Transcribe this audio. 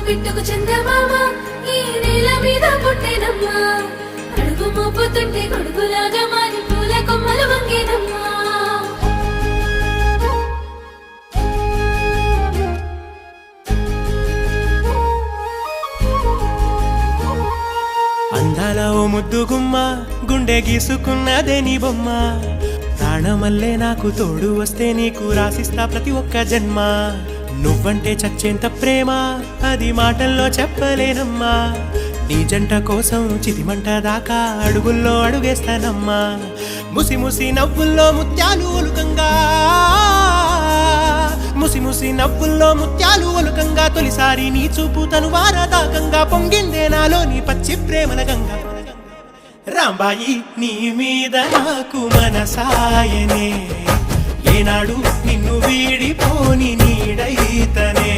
పిట్టుకు చందమామ ఈ నేల మీద పుట్టేనమ్మా అడుగు మోపుతుంటే గొడుగులాగా మారి పూల కొమ్మలు వంగేనమ్మా అందాల ఓ ముద్దు గుమ్మ గుండె గీసుకున్నదే నీ బొమ్మ ప్రాణమల్లే నాకు తోడు వస్తే నీకు రాసిస్తా ప్రతి ఒక్క జన్మ నువ్వంటే చచ్చేంత ప్రేమ అది మాటల్లో చెప్పలేనమ్మా నీ జంట కోసం చితిమంట దాకా అడుగుల్లో అడుగేస్తానమ్మా ముసి ముసి నవ్వుల్లో ముత్యాలు ఒలుకంగా ముసి ముసి నవ్వుల్లో ముత్యాలు ఒలుకంగా తొలిసారి నీ చూపు తను వారదాకంగా పొంగిందే నాలో నీ పచ్చి ప్రేమల గంగా రాంబాయి నీ మీద నాకు మనసాయనే ఏనాడు నిన్ను వీడిపోని నీడైతనే